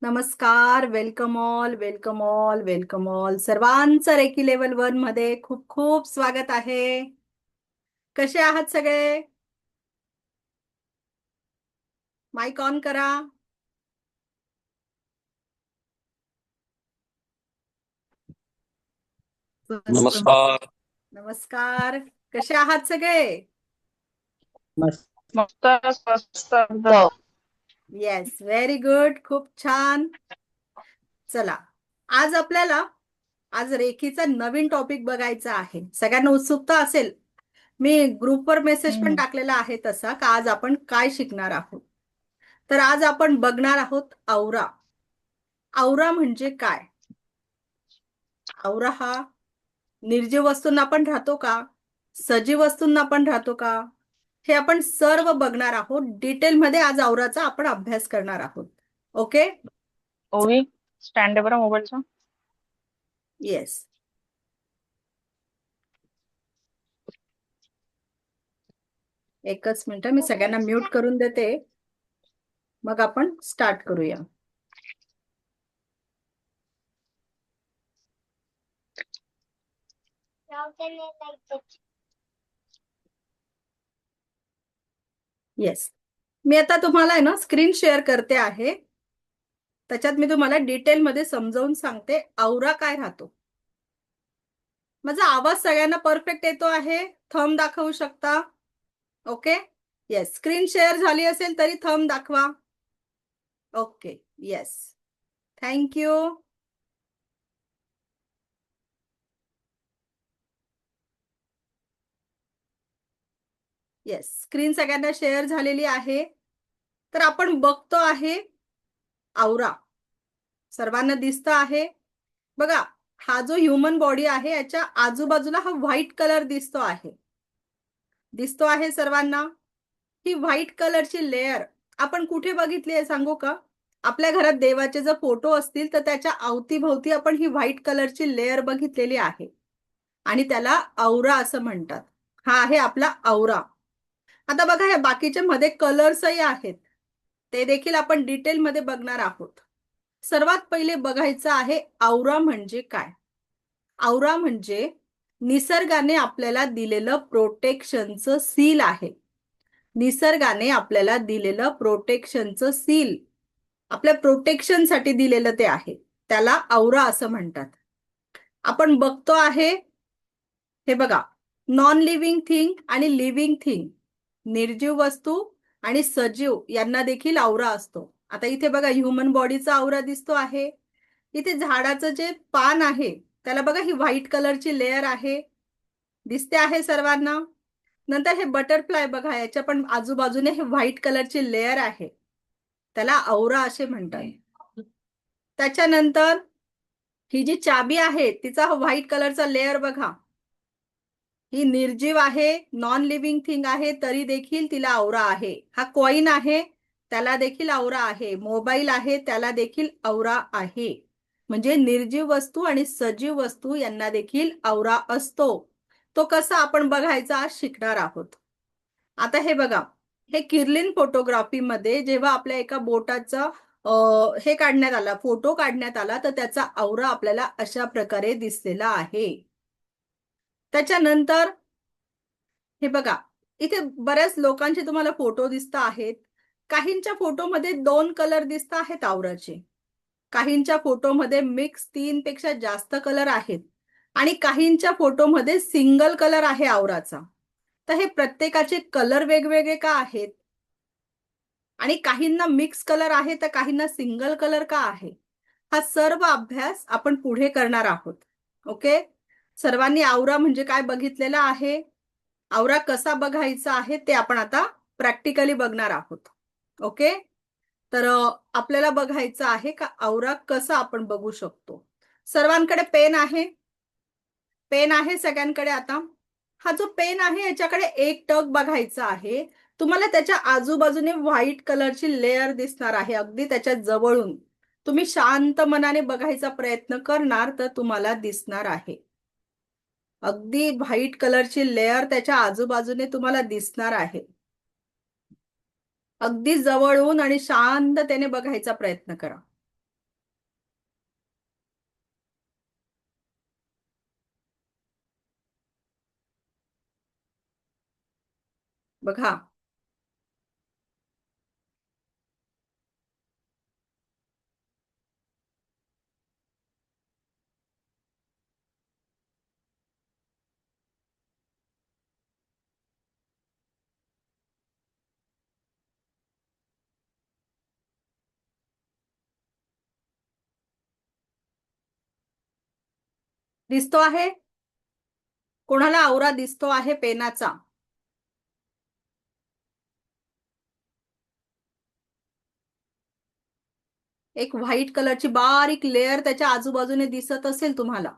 नमस्कार. Welcome all, welcome all, welcome all. सर्वांचं recce level 1 मध्ये खूप खूप स्वागत आहे. कसे आहात सगळे? माईक ऑन करा. नमस्कार. नमस्कार. कसे आहात सगळे? मस्त मस्त स्वस्त एकदम. Yes, very good. खूप छान. चला, आज रेखीचा नवीन टॉपिक बघायचा आहे. सगळ्यांना उत्सुकता असेल. मी ग्रुपवर मेसेज पण टाकलेला आहे तसा का आज आपण काय शिकणार आहोत. तर आज आपण बघणार आहोत औरा. औरा म्हणजे काय? औरा हा निर्जीव वस्तूंना पण राहतो का, सजीव वस्तूंना पण राहतो का, हे आपण सर्व बघणार आहोत. डिटेलमध्ये आज औराचा आपण अभ्यास करणार आहोत. ओके. ओवी स्टँड आहे बरं मोबाईलचा. येस. एकच मिनिट, मी सगळ्यांना म्यूट करून देते, मग आपण स्टार्ट करूया. येस, मी आता तुम्हाला आहे ना स्क्रीन शेअर करते आहे. त्याच्यात मी तुम्हाला डिटेलमध्ये समजावून सांगते औरा काय राहतो. माझा आवाज सगळ्यांना परफेक्ट येतो आहे? थंब दाखवू शकता? ओके. येस, स्क्रीन शेअर झाली असेल तरी थंब दाखवा. Okay. Yes, thank you. Yes, screen सगळ्यांना शेअर झालेली आहे. तर आपण बघतो आहे औरा. सर्वांना दिसत आहे बघा. हा जो ह्युमन बॉडी आहे याच्या आजूबाजूला हा व्हाईट कलर दिसतो आहे सर्वांना. ही व्हाईट कलरची लेयर आपण कुठे बघितली आहे सांगू का? आपल्या घरात देवाचे जर फोटो असतील तर त्याच्या अवतीभोवती आपण ही व्हाईट कलरची लेयर बघितलेली आहे आणि त्याला औरा असं म्हणतात. हा आहे आपला औरा. आता बघा, या बाकीच्या मध्ये कलर्सही आहेत, ते देखील आपण डिटेलमध्ये बघणार आहोत. सर्वात पहिले बघायचं आहे औरा म्हणजे काय. औरा म्हणजे निसर्गाने आपल्याला दिलेलं प्रोटेक्शनचं सील आहे. निसर्गाने आपल्याला दिलेलं प्रोटेक्शनचं सील, आपल्या प्रोटेक्शनसाठी दिलेलं ते आहे, त्याला औरा असं म्हणतात. आपण बघतो आहे हे बघा, नॉन लिव्हिंग थिंग आणि लिव्हिंग थिंग, निर्जीव वस्तू आणि सजीव यांना देखील औरा असतो. आता इथे बघा, ह्युमन बॉडीचा औरा दिसतो आहे. इथे झाडाचं जे पान आहे त्याला बघा, ही व्हाईट कलरची लेयर आहे, दिसते आहे सर्वांना. नंतर हे बटरफ्लाय बघा, याच्या पण आजूबाजूने हे व्हाईट कलरची लेयर आहे, त्याला औरा असे म्हणतात. त्याच्यानंतर ही जी चाबी आहे तिचा व्हाईट कलरचा लेयर बघा, ही निर्जीव आहे, नॉन लिव्हिंग थिंग आहे, तरी देखील तिला औरा आहे. हा कॉइन आहे, त्याला देखील औरा आहे. मोबाईल आहे, त्याला देखील औरा आहे. म्हणजे निर्जीव वस्तू आणि सजीव वस्तू यांना देखील औरा असतो. तो कसा आपण बघायचा आज शिकणार आहोत. आता हे बघा, हे किर्लिन फोटोग्राफी मध्ये जेव्हा आपल्या एका बोटाचा हे काढण्यात आला, फोटो काढण्यात आला, तर त्याचा औरा आपल्याला अशा प्रकारे दिसलेला आहे. त्याच्यानंतर हे बघा, इथे बऱ्याच लोकांचे तुम्हाला फोटो दिसत आहेत. काहींच्या फोटोमध्ये 2 कलर दिसत आहेत औराचे, काहींच्या फोटोमध्ये मिक्स 3 पेक्षा जास्त कलर आहेत आणि काहींच्या फोटोमध्ये सिंगल कलर आहे औराचा. तर हे प्रत्येकाचे कलर वेगवेगळे का आहेत आणि काहींना मिक्स कलर आहे तर काहींना सिंगल कलर का आहे, हा सर्व अभ्यास आपण पुढे करणार आहोत. ओके. सर्वांनी औरा म्हणजे काय बघितलेला आहे, औरा कसा बघायचा आहे ते आपण आता प्रॅक्टिकली बघणार आहोत. ओके. तर आपल्याला बघायचं आहे का औरा कसा आपण बघू शकतो. सर्वांकडे पेन आहे? पेन आहे सगळ्यांकडे? आता हा जो पेन आहे याच्याकडे एक टक बघायचा आहे. तुम्हाला त्याच्या आजूबाजूने व्हाईट कलरची लेयर दिसणार आहे, अगदी त्याच्या जवळून. तुम्ही शांत मनाने बघायचा प्रयत्न करणार तर तुम्हाला दिसणार आहे, अगदी व्हाईट कलरची लेयर त्याच्या आजूबाजूने तुम्हाला दिसणार आहे. अगदी जवळून आणि शांततेने बघायचा प्रयत्न करा. बघा, दिसतो आहे? कोणाला आवरा दिसतो आहे पेनाचा? एक व्हाईट कलरची बारीक लेअर त्याच्या आजूबाजूने दिसत असेल तुम्हाला.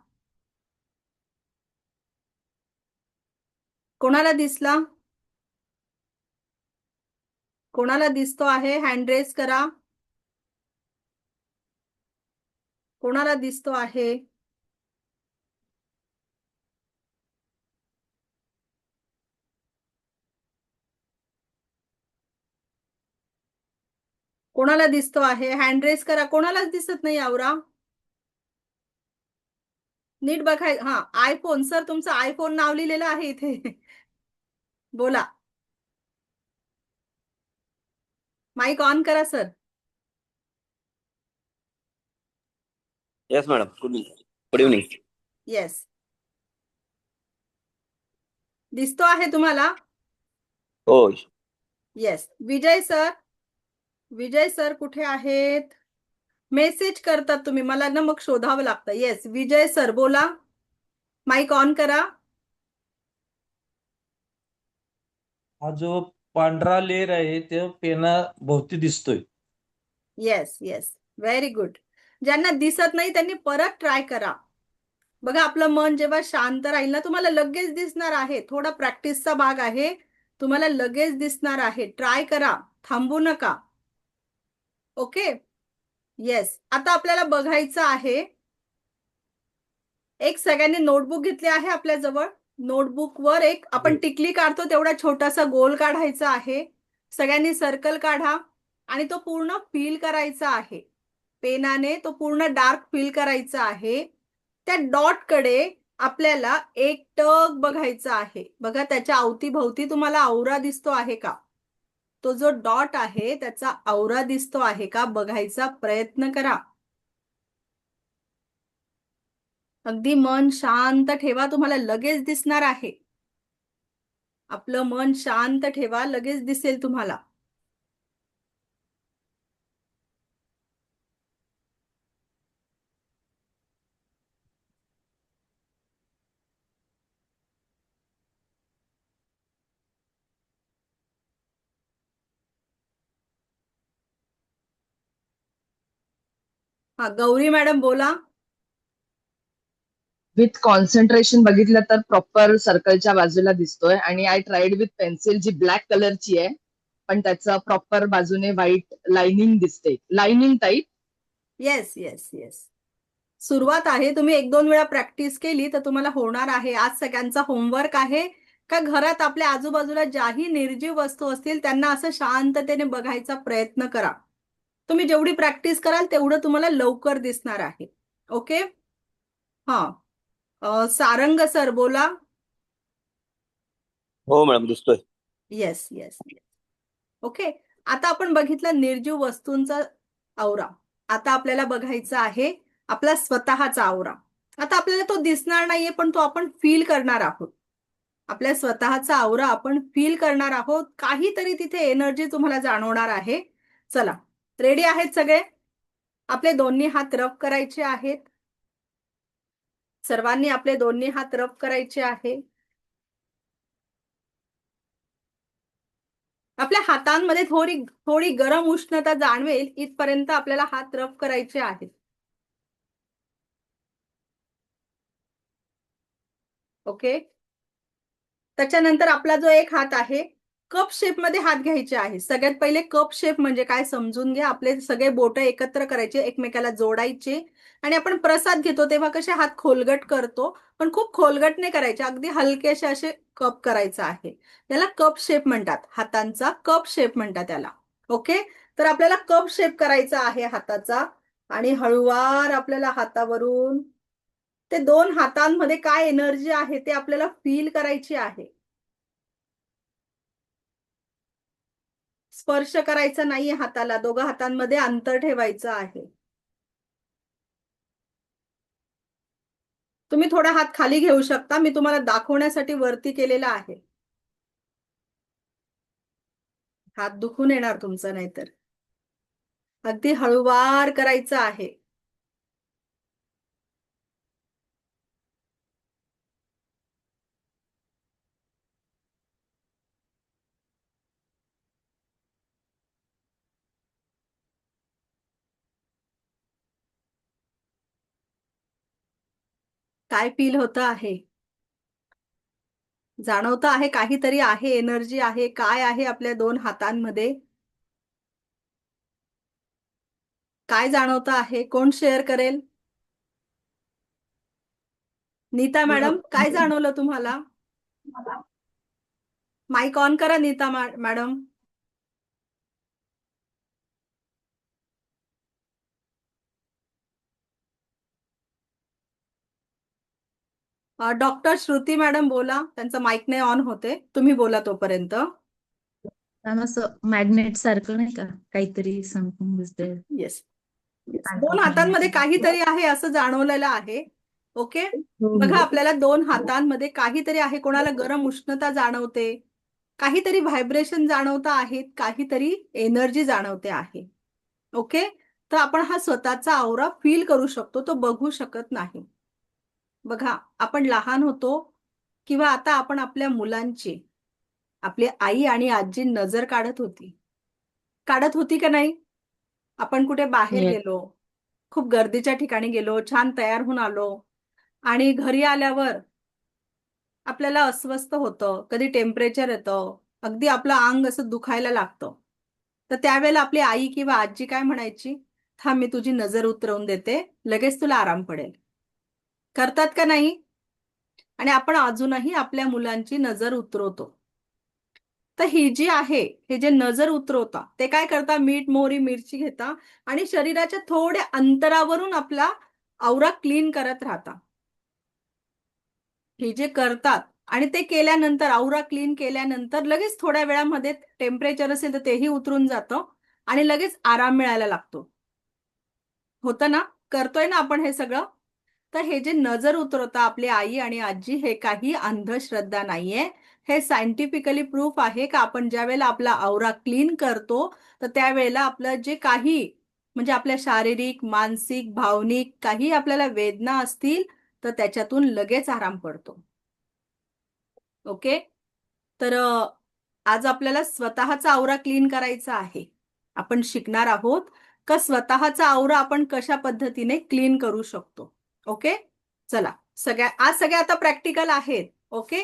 कोणाला दिसला? कोणाला दिसतो आहे? हँड रेस करा. कोणाला दिसतो आहे? कोणाला दिसतो आहे? हँड रेस करा. कोणालाच दिसत नाही आवरा. नीट बघाय. हा, आयफोन सर, तुमचं आयफोन नाव लिहिलेलं आहे इथे. बोला. माईक ऑन करा sir. Yes madam. Good evening. Yes, दिसतो आहे तुम्हाला? हो. येस. विजय सर, विजय सर कुठे आहेत? मेसेज करतात तुम्ही मला ना, मग शोधावं लागतं. येस, विजय सर बोला. माईक ऑन करा. हा जो पांढरा लेअर आहे ते पेना भोवती दिसतोय. Yes yes, very good. ज्यांना दिसत नाही त्यांनी परत ट्राय करा. बघा, आपलं मन जेव्हा शांत राहील ना, तुम्हाला लगेच दिसणार आहे. थोडा प्रॅक्टिसचा भाग आहे, तुम्हाला लगेच दिसणार आहे. ट्राय करा, थांबू नका. ओके. येस, आता आपल्याला बघायचं आहे. एक सगळ्यांनी नोटबुक घेतली आहे आपल्या जवळ. नोटबुकवर एक आपण टिकली काढतो तेवढा छोटासा गोल काढायचा आहे. सगळ्यांनी सर्कल काढा आणि तो पूर्ण फिल करायचा आहे. पेनाने तो पूर्ण डार्क फिल करायचा आहे. त्या डॉट कडे आपल्याला एक टक बघायचा आहे. बघा, त्याच्या अवतीभोवती तुम्हाला औरा दिसतो आहे का? तो जो डॉट आहे त्याचा औरा दिसतो आहे का बघायचा प्रयत्न करा. अगदी मन शांत ठेवा, तुम्हाला लगेच दिसणार आहे. आपलं मन शांत ठेवा, लगेच दिसेल तुम्हाला. हा, गौरी मॅडम बोला. विथ कॉन्सन्ट्रेशन बघितलं तर प्रॉपर सर्कलच्या बाजूला दिसतोय. आणि आय ट्राईड विथ पेन्सिल जी ब्लॅक कलरची आहे, पण त्याचं प्रॉपर बाजूने व्हाईट लाइनिंग दिसते, lining type. Yes yes yes, सुरुवात आहे. तुम्ही 1-2 वेळा प्रॅक्टिस केली तर तुम्हाला होणार आहे. आज सगळ्यांचा होमवर्क आहे का घरात आपल्या आजूबाजूला ज्याही निर्जीव वस्तू असतील त्यांना असं शांततेने बघायचा प्रयत्न करा. तुम्ही जेवढी प्रॅक्टिस कराल तेवढं तुम्हाला लवकर दिसणार आहे. ओके. हा, सारंग सर बोला. हो मॅडम, दिसतोय. Yes yes yes. ओके. आता आपण बघितलं निर्जीव वस्तूंचा आवरा. आता आपल्याला बघायचा आहे आपला स्वतःचा आवरा. आता आपल्याला तो दिसणार नाहीये, पण तो आपण फील करणार आहोत. आपल्या स्वतःचा आवरा आपण फील करणार आहोत. काहीतरी तिथे एनर्जी तुम्हाला जाणवणार आहे. चला, रेडी आहेत सगळे? आपले दोन्ही हात रब करायचे आहेत. सर्वांनी आपले दोन्ही हात रब करायचे आहे. आपल्या हातांमध्ये थोडी थोडी गरम उष्णता जाणवेल इथपर्यंत आपल्याला हात रब करायचे आहेत. ओके. त्याच्यानंतर आपला जो एक हात आहे कप शेप मध्ये हात घ्यायचे आहे. सगळ्यात पहिले कप शेप म्हणजे काय समजून घ्या. आपले सगळे बोट एकत्र करायचे, एकमेकाला जोडायचे. आणि आपण प्रसाद घेतो तेव्हा कसे हात खोलगट करतो, पण खूप खोलगट नाही करायचे, अगदी हलकेसे असे कप करायचा आहे. त्याला कप शेप म्हणतात, हातांचा कप शेप म्हणतात त्याला. ओके. तर आपल्याला कप शेप करायचा आहे हाताचा. आणि हळूवार आपल्याला हातावरून ते 2 हातांमध्ये काय एनर्जी आहे ते आपल्याला फील करायची आहे. स्पर्श करायचा नाहीये हाताला, दोघं हातांमध्ये अंतर ठेवायचं आहे. तुम्ही थोडा हात खाली घेऊ शकता, मी तुम्हाला दाखवण्यासाठी वरती केलेला आहे. हात दुखून येणार तुमचा नाहीतर. अगदी हळूवार करायचं आहे. काय फील होतं आहे? जाणवतं आहे काहीतरी आहे, एनर्जी आहे, काय आहे आपल्या दोन हातांमध्ये? काय जाणवतं आहे? कोण शेअर करेल? नीता मॅडम, काय जाणवलं तुम्हाला? माईक ऑन करा Nita madam. Doctor Shruti madam बोला, त्यांचा माईक नाही ऑन होते, तुम्ही बोला तोपर्यंत. मॅम असं मॅग्नेट सारखं नाही का काहीतरी समथिंग दिसतंय. येस, दोन हातांमध्ये काहीतरी आहे असं जाणवलेलं आहे. ओके, हो, बघा हो. आपल्याला दोन हातांमध्ये काहीतरी आहे. कोणाला गरम उष्णता जाणवते, काहीतरी व्हायब्रेशन जाणवत आहेत, काहीतरी एनर्जी जाणवते आहे. ओके, तर आपण हा स्वतःचा औरा फील करू शकतो, तो बघू शकत नाही. बघा, आपण लहान होतो किंवा आता आपण आपल्या मुलांची, आपली आई आणि आजी नजर काढत होती का नाही? आपण कुठे बाहेर Yes. गेलो, खूप गर्दीच्या ठिकाणी गेलो, छान तयार होऊन आलो आणि घरी आल्यावर आपल्याला अस्वस्थ होतं, कधी टेम्परेचर येतं, अगदी आपलं अंग असं दुखायला लागतं. तर त्यावेळेला आपली आई किंवा आजी काय म्हणायची? थांब, मी तुझी नजर उतरवून देते, लगेच तुला आराम पडेल. करतात का नाही? आणि आपण अजूनही आपल्या मुलांची नजर उतरवतो. तर ही जी आहे, हे जे नजर उतरवता, ते काय करता? मीठ, मोहरी, मिरची घेता आणि शरीराच्या थोड्या अंतरावरून आपला औरा क्लीन करत राहता. हे जे करतात आणि ते केल्यानंतर, औरा क्लीन केल्यानंतर लगेच थोड्या वेळामध्ये टेम्परेचर असेल तर तेही उतरून जातं आणि लगेच आराम मिळायला लागतो. होतं ना? करतोय ना आपण हे सगळं? तर हे जे नजर उतरवता आपली आई आणि आजी, हे काही अंधश्रद्धा नाहीये. हे सायंटिफिकली प्रूफ आहे का आपण ज्या वेळेला आपला औरा क्लीन करतो, तर त्यावेळेला आपलं जे काही म्हणजे आपल्या शारीरिक, मानसिक, भावनिक काही आपल्याला वेदना असतील, तर त्याच्यातून लगेच आराम पडतो. ओके, तर आज आपल्याला स्वतःचा औरा क्लीन करायचा आहे. आपण शिकणार आहोत का स्वतःचा औरा आपण कशा पद्धतीने क्लीन करू शकतो. ओके, चला, आज सगळ्या आता प्रॅक्टिकल आहेत. ओके,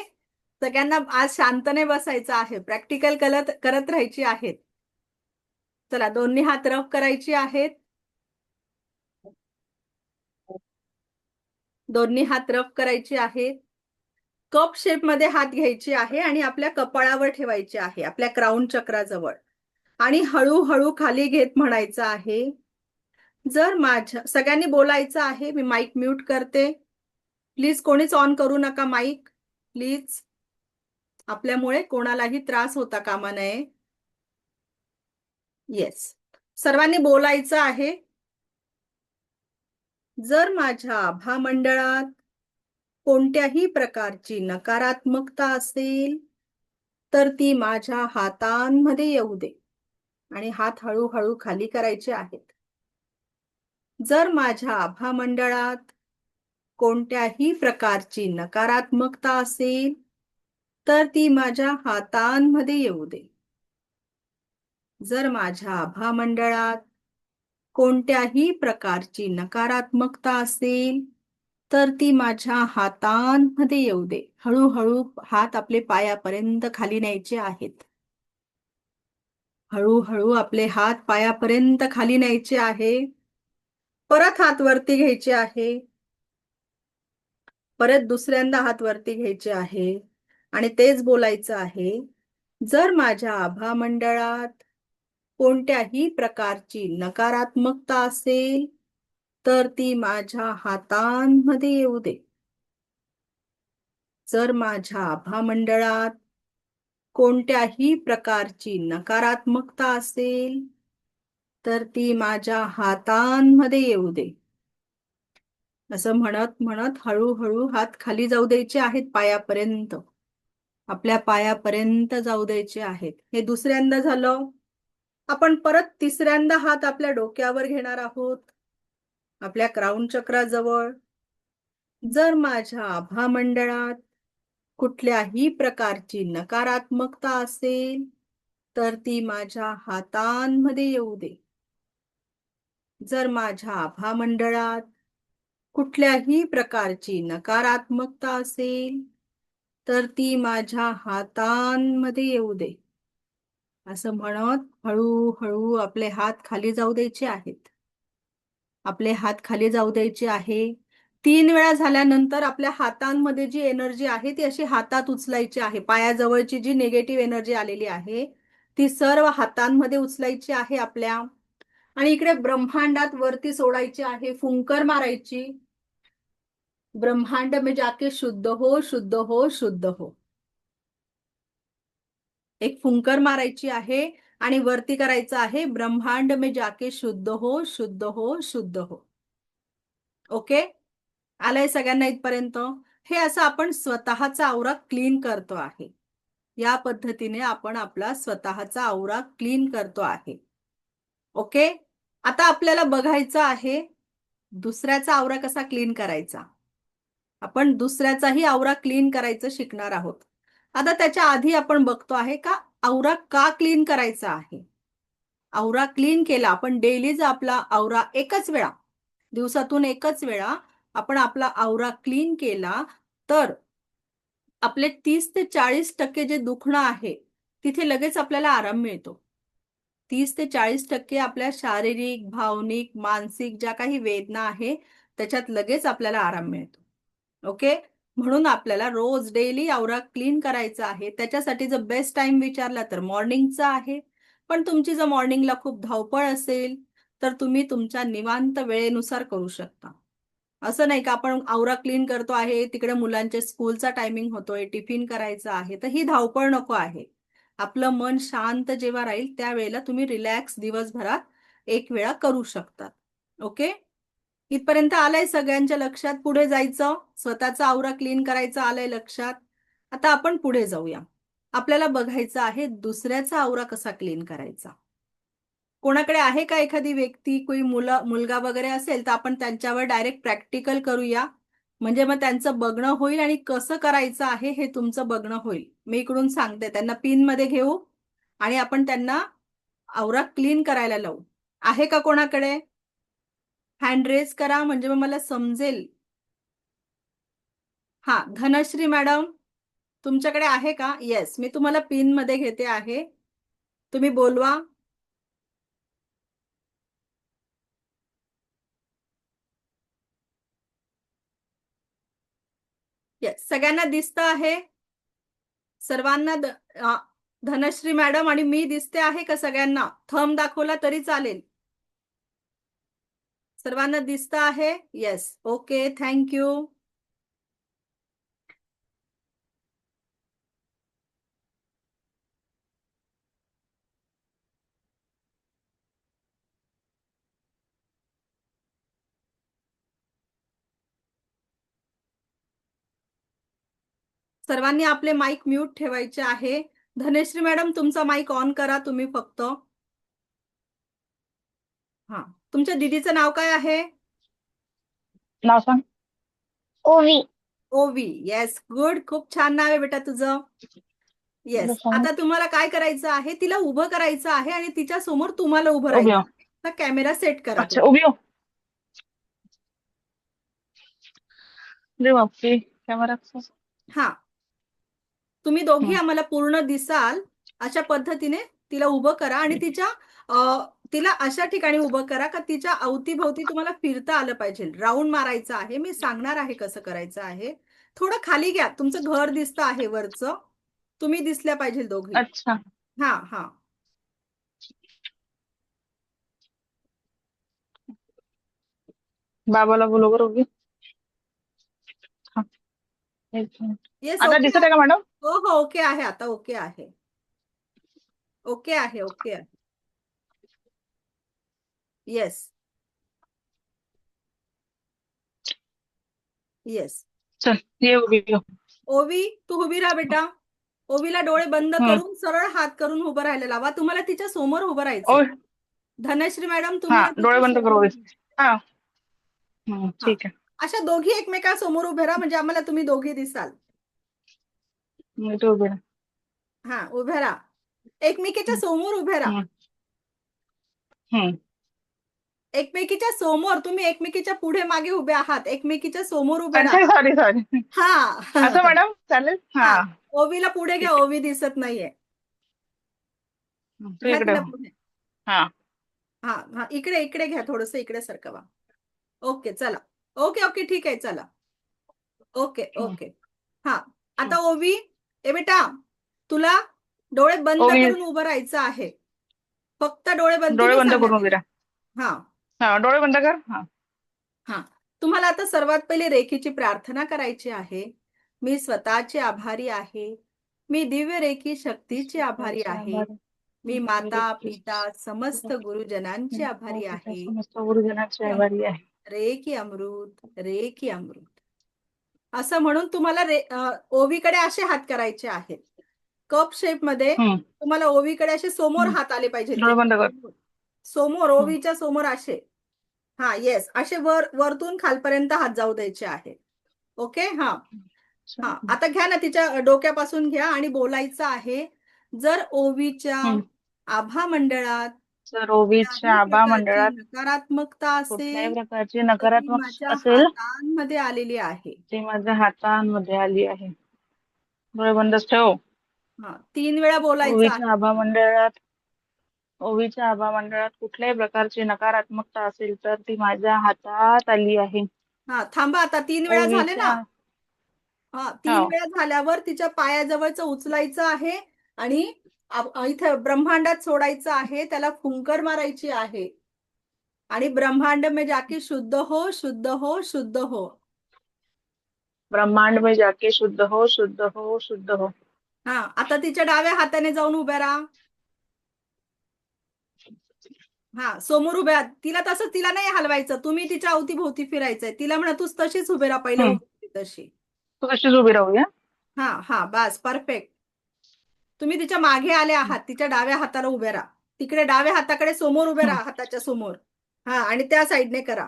सगळ्यांना आज शांतने बसायचं आहे, प्रॅक्टिकल करत राहायची आहेत. चला, दोन्ही हात रफ करायचे आहेत. दोन्ही हात रफ करायचे आहेत. कप शेप मध्ये हात घ्यायचे आहे आणि आपल्या कपाळावर ठेवायचे आहे, आपल्या क्राऊन चक्राजवळ. आणि हळूहळू खाली घेत म्हणायचं आहे, जर माझ्या, सगळ्यांनी बोलायचं आहे. मी माईक म्यूट करते. प्लीज कोणीच ऑन करू नका माईक, प्लीज. आपल्यामुळे कोणालाही त्रास होता कामा नये. येस, सर्वांनी बोलायचं आहे. जर माझ्या आभामंडळात कोणत्याही प्रकारची नकारात्मकता असेल, तर ती माझ्या हातांमध्ये येऊ दे. आणि हात हळूहळू खाली करायचे आहेत. जर माझ्या आभामंडळात कोणत्याही प्रकारची नकारात्मकता असेल, तर ती माझ्या हातांमध्ये येऊ दे. जर माझ्या आभामंडळात कोणत्याही प्रकारची नकारात्मकता असेल, तर ती माझ्या हातांमध्ये येऊ दे. हळूहळू हात आपले पायापर्यंत खाली न्यायचे आहेत. हळूहळू आपले हात पायापर्यंत खाली न्यायचे आहे. परत हात वरती घ्यायचे आहे. परत दुसऱ्यांदा हात वरती घ्यायचे आहे आणि तेच बोलायचं आहे, जर माझ्या आभामंडळात कोणत्याही प्रकारची नकारात्मकता असेल, तर ती माझ्या हातांमध्ये येऊ दे. जर माझ्या आभामंडळात कोणत्याही प्रकारची नकारात्मकता असेल तर ती माझ्या हातांमध्ये येऊ दे. असं म्हणत म्हणत हळूहळू हात खाली जाऊ द्यायचे आहेत पायापर्यंत. आपल्या पायापर्यंत जाऊ द्यायचे आहेत. हे दुसऱ्यांदा झालं. आपण परत तिसऱ्यांदा हात आपल्या डोक्यावर घेणार आहोत, आपल्या क्राउन चक्राजवळ. जर माझ्या आभा मंडळात कुठल्याही प्रकारची नकारात्मकता असेल तर ती माझ्या हातांमध्ये येऊ दे. जर माझ्या आभा मंडळात कुठल्याही प्रकारची नकारात्मकता असेल तर ती माझ्या हातांमध्ये येऊ दे. असं म्हणत हळूहळू आपले हात खाली जाऊ द्यायचे आहेत. आपले हात खाली जाऊ द्यायचे आहे. 3 वेळा झाल्यानंतर आपल्या हातांमध्ये जी एनर्जी आहे ती अशी हातात उचलायची आहे. पायाजवळची जी निगेटिव्ह एनर्जी आलेली आहे ती सर्व हातांमध्ये उचलायची आहे आपल्या, आणि इकडे ब्रह्मांडात वरती सोडायची आहे. फुंकर मारायची. ब्रह्मांड में जाके शुद्ध हो, शुद्ध हो, शुद्ध हो. एक फुंकर मारायची आहे आणि वरती करायचं आहे, ब्रह्मांड में जाके शुद्ध हो, शुद्ध हो, शुद्ध हो. ओके, आलंय सगळ्यांना इथपर्यंत? हे असं आपण स्वतःचा औरा क्लीन करतो आहे. या पद्धतीने आपण आपला स्वतःचा औरा क्लीन करतो आहे. ओके, आता आपल्याला बघायचं आहे दुसऱ्याचा औरा कसा क्लीन करायचा. आपण दुसऱ्याचाही औरा क्लीन करायचं शिकणार आहोत. आता त्याच्या आधी आपण बघतो आहे का औरा का क्लीन करायचा आहे. औरा क्लीन केला आपण डेलीच आपला औरा एकच वेळा, दिवसातून एकच वेळा आपण आपला औरा क्लीन केला तर आपले 30 ते 40% जे दुखणं आहे तिथे लगेच आपल्याला आराम मिळतो. 30 ते 40% आपल्या शारीरिक, भावनिक, मानसिक ज्या काही वेदना आहे त्याच्यात लगेच आपल्याला आराम मिळतो. ओके, म्हणून आपल्याला रोज डेली औरा क्लीन करायचा आहे. त्याच्यासाठी जर बेस्ट टाइम विचारला तर मॉर्निंगचा आहे. पण तुमची जर मॉर्निंगला खूप धावपळ असेल तर तुम्ही तुमच्या निवांत वेळेनुसार करू शकता. असं नाही का आपण औरा क्लीन करतो आहे, तिकडे मुलांचे स्कूलचा टायमिंग होतोय, टिफिन करायचा आहे, तर ही धावपळ नको आहे. आपलं मन शांत जेव्हा राहील त्यावेळेला तुम्ही रिलॅक्स दिवसभरात एक वेळा करू शकतात. ओके, इथपर्यंत आलंय सगळ्यांच्या लक्षात? पुढे जायचं, स्वतःचा औरा क्लीन करायचा आलंय लक्षात. आता आपण पुढे जाऊया. आपल्याला बघायचं आहे दुसऱ्याचा औरा कसा क्लीन करायचा. कोणाकडे आहे का एखादी व्यक्ती, कोणी मुलगा वगैरे असेल तर आपण त्यांच्यावर डायरेक्ट प्रॅक्टिकल करूया. म्हणजे मग त्यांचं बघणं होईल आणि कसं करायचं आहे हे तुमचं बघणं होईल. मी इकडून सांगते, त्यांना पिन मध्ये घेऊ आणि आपण त्यांना औरा क्लीन करायला लावू. आहे का कोणाकडे? हँड रेज करा म्हणजे मग मला समजेल. हा, धनश्री मॅडम तुमच्याकडे आहे का? येस, मी तुम्हाला पिन मध्ये घेते आहे, तुम्ही बोलवा. येस, सगळ्यांना दिसतं आहे? सर्वांना धनश्री मॅडम आणि मी दिसते आहे का सगळ्यांना? थंब दाखवला तरी चालेल. सर्वांना दिसतं आहे? Yes, okay, thank you. सर्वांनी आपले माईक म्यूट ठेवायचे आहे. धनश्री मॅडम तुमचा माईक ऑन करा तुम्ही फक्त. हा, तुमच्या दीदीचं नाव काय आहे? नाव सांग. ओवी. ओवी. येस, गुड, खूप छान नाव आहे बेटा तुझं. येस, आता तुम्हाला काय करायचं आहे, तिला उभं करायचं आहे आणि तिच्या समोर तुम्हाला उभं उभी राहायचं. हो. आता कॅमेरा सेट करा. अच्छा, उभी हो. अरे बापरे, कॅमेरा. हा, तुम्ही दोघी आम्हाला पूर्ण दिसाल अशा पद्धतीने तिला उभं करा आणि तिला अशा ठिकाणी उभं करा का तिच्या अवतीभोवती तुम्हाला फिरता आलं पाहिजे. राऊंड मारायचं आहे. मी सांगणार आहे कसं करायचं आहे. थोडं खाली घ्या, तुमचं घर दिसतं आहे वरचं, तुम्ही दिसल्या पाहिजे दोघी. अच्छा, हा हा, बाबाला बोलव बरं उभी. हा, एक मिनिट. येस, आता ओके दिसत आहे का मॅडम? हो हो, ओके आहे, आता ओके आहे. ओके आहे, ओके आहे. Yes, yes. चल ये उभी हो. ओवी, तू उभी राहा बेटा. ओवीला डोळे बंद हम्म. करून सरळ हात करून उभं राहायला लावा. तुम्हाला तिच्या समोर उभं ओ राहायचंय. धनश्री मॅडम, हा तुम्हाला डोळे तिच्या बंद करू समोर उभी. हा हा. ठीक आहे. अशा दोघी एकमेकांसमोर उभे राहा म्हणजे आम्हाला तुम्ही दोघी दिसाल. मी तो उभी राहा. हा, उभे राहा. एकमेकीच्या समोर उभे राहा. हम्म. हम्म. एकमेकीच्या समोर. तुम्ही एकमेकीच्या पुढे मागे उभे आहात. एकमेकीच्या समोर उभे अच्छा राहा. Sorry sorry. हा. असं मॅडम चालेल. हा हा. ओवीला पुढे घ्या. ठीक ओवी दिसत नाहीये. आहे. तू घ्या इकडे तिला हो. पुढे. हा हा हा, इकडे घ्या, थोडस इकडे सरकवा. ओके, चला. ओके ओके, ठीक आहे, चला. ओके हम्म. ओके. हा, आता ओवी, ए बेटा, तुला डोळे बंद ओवी करून उभं राहायचं आहे. फक्त डोळे बंद. डोळे तुम्ही बंद सांगा करून उभी तिला. राहा. हा हा डोळे बंद कर. हा हा. तुम्हाला आता सर्वात पहिले रेखीची प्रार्थना करायची आहे. मी स्वतःचे आभारी आहे. मी दिव्य रेखी शक्तीची आभारी आहे. मी माता पिता समस्त गुरुजनांची आभारी आहे. समस्त गुरुजनांची आभारी आहे. रेकी अमृत, रेकी अमृत. असं म्हणून तुम्हाला ओवीकडे असे हात करायचे आहेत. कप शेप मध्ये हम्म. तुम्हाला ओवीकडे असे समोर हम्म. हात आले पाहिजे. डोळे बंद कर. समोर, ओवीच्या समोर असे. हा, येस, असे वरतून खालपर्यंत हात जाऊ द्यायचे आहे. ओके. हा हा, आता घ्या ना, तिच्या डोक्यापासून घ्या आणि बोलायचं आहे. जर ओवीच्या हम्म. आभा मंडळात जर ओवीच्या कुठल्याही आभा प्रकारची मंडळात नकारात्मकता कुठल्याही असेल प्रकारची तर ती नकारात्मक माझ्या असेल हातांमध्ये आलेली आहे. ती माझ्या हातांमध्ये आली आहे. डोळे बंदच ठेव. हा, 3 वेळा बोलायचं आहे. ओवीच्या आभा मंडळात कुठल्याही प्रकारची नकारात्मकता असेल तर ती माझ्या हातात आली आहे. हा, थांबा, आता 3 वेळा झाले ना. ओवीच्या हा, 3 हो. वेळा झाल्यावर तिच्या पायाजवळचं उचलायचं आहे आणि इथे ब्रह्मांडात सोडायचं आहे. त्याला फुंकर मारायची आहे आणि ब्रह्मांड में जाके शुद्ध हो, शुद्ध हो, शुद्ध हो. ब्रह्मांड में जाके शुद्ध हो, शुद्ध हो, शुद्ध हो. हा, आता तिच्या डाव्या हाताने जाऊन उभ्या राहा. हा, समोर उभ्या. तिला तसंच, तिला नाही हलवायचं. तुम्ही तिच्या अवतीभोवती फिरायचंय. तिला म्हणा तू तशीच उभे राहा, पहिले हम्म. उभी होती तशी. तू कशीच उभी राहूया. हा हा, बस, परफेक्ट. तुम्ही तिच्या मागे आले आहात. तिच्या डाव्या हाताला उभे राहा. तिकडे डाव्या हाताकडे समोर उभे राहा, हाताच्या समोर. हा, आणि त्या साईडने करा.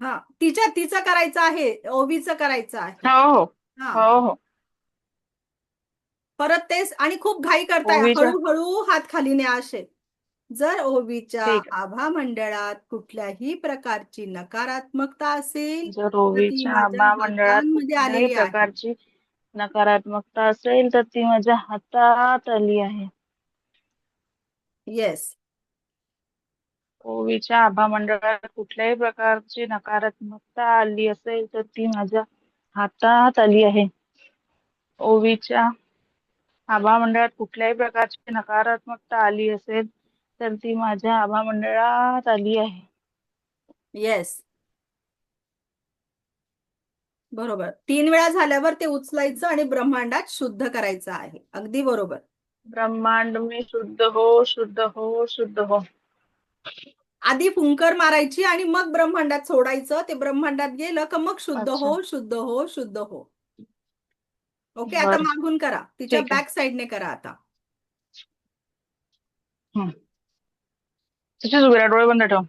हा, तिचं करायचं आहे, ओवीचं करायचं आहे. हो हो हा, हो हो. परत तेच. आणि खूप घाई करताय. ओवीच्या हळूहळू हात खाली न्या असे. जर ओवीच्या ठीक आहे. आभा मंडळात कुठल्याही प्रकारची नकारात्मकता असेल जर तर ती ओवीच्या माझ्या आभा मंडळात हातांमध्ये कुठल्याही आलेली आहे. प्रकारची नकारात्मकता असेल तर ती माझ्या हातात आली आहे. येस. ओवीच्या आभा मंडळात कुठल्याही प्रकारची नकारात्मकता आली असेल तर ती माझ्या हातात आली आहे. ओवीच्या आभा मंडळात कुठल्याही प्रकारची नकारात्मकता आली असेल तर ती माझ्या आभा मंडळात आली आहे. येस, बरोबर. 3 वेळा झाल्यावर ते उचलायचं आणि ब्रह्मांडात शुद्ध करायचं आहे. अगदी बरोबर. ब्रह्मांड में शुद्ध हो, शुद्ध हो, शुद्ध हो. आधी फुंकर मारायची आणि मग ब्रह्मांडात सोडायचं. ते ब्रह्मांडात गेलं का मग शुद्ध अच्छा. हो, शुद्ध हो, शुद्ध हो. ओके. आता बरं. मागून करा. तिच्या ठीक आहे. बॅक साईडने करा आता. तशीच उभी राहा, डोळे बंद ठेव.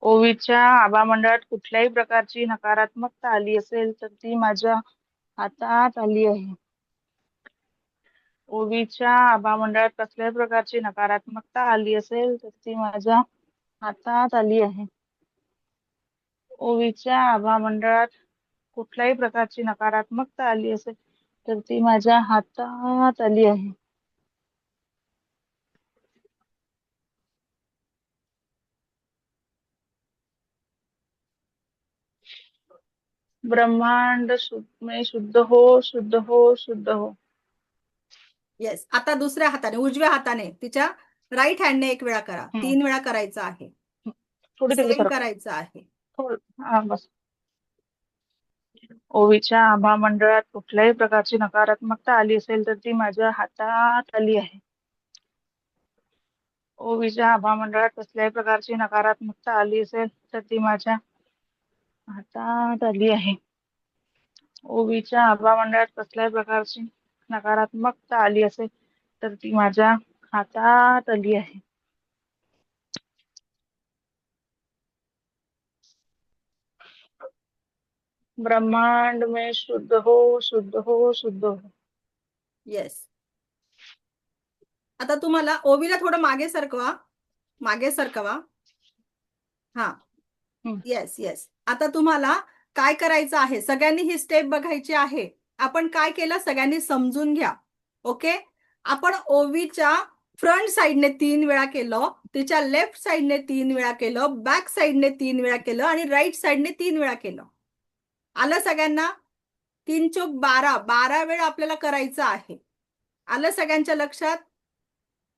ओवीच्या आभा मंडळात कुठल्याही प्रकारची नकारात्मकता आली असेल तर ती माझ्या हातात आली आहे. ओवीच्या आभा मंडळात कसल्याही प्रकारची नकारात्मकता आली असेल तर ती माझ्या हातात आली आहे. ओवीच्या आभा मंडळात कुठल्याही प्रकारची नकारात्मकता आली असेल तर ती माझ्या हातात आली आहे. ब्रह्मांड में शुद्ध हो, शुद्ध हो, शुद्ध हो. येस. आता दुसऱ्या हाताने, उजव्या हाताने तिच्या राईट हँडने 1 वेळा करा. 3 वेळा करायचं आहे. थोडी तिकडे सेम सरक. करायचं आहे. थोडं. हा बस. ओवीच्या आभा मंडळात कुठल्याही प्रकारची नकारात्मकता आली असेल तर ती माझ्या हातात आली आहे. ओवीच्या आभा मंडळात कसल्याही प्रकारची नकारात्मकता आली असेल तर ती माझ्या हातात आली आहे. ओवीच्या आभा मंडळात कसल्याही प्रकारची नकारात्मकता आली असेल तर ती माझ्या हातात आली आहे. ब्रह्मांड में शुद्ध हो, शुद्ध हो, शुद्ध हो. येस. आता तुम्हाला ओवीला थोडं मागे सरकवा. हा. हम्म. येस. आता तुम्हाला काय करायचं आहे, सगळ्यांनी ही स्टेप बघायची आहे. आपण काय केलं सगळ्यांनी समजून घ्या. ओके. आपण ओवीच्या फ्रंट साइडने 3 वेळा केलं, तिच्या लेफ्ट साइडने 3 वेळा केलं, बॅक साइडने 3 वेळा केलं आणि राईट साइडने 3 वेळा केलं. आलं सगळ्यांना? 3 चोक 12 वेळा आपल्याला करायचं आहे. आलं सगळ्यांच्या लक्षात?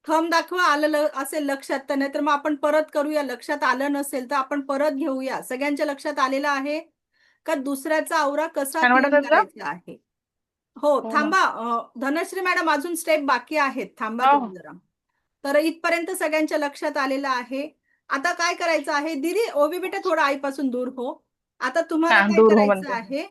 थंब दाखवा आलं असेल लक्षात, तर नाही तर मग आपण परत करूया. लक्षात आलं नसेल तर आपण परत घेऊया. सगळ्यांच्या लक्षात आलेलं आहे का दुसऱ्याचा आवरा कसा छान वाटत क्लीन होतं का? करायचा आहे? हो, हो ना. थांबा. धनश्री मॅडम अजून स्टेप बाकी आहेत, थांबा हो. तुम्ही जरा. तर इथपर्यंत सगळ्यांच्या लक्षात आलेलं आहे. आता काय करायचं आहे, दीदी ओवी बेटा थोडं आईपासून दूर हो. आता तुम्हाला काय दूर हो करायचं म्हणते. आहे,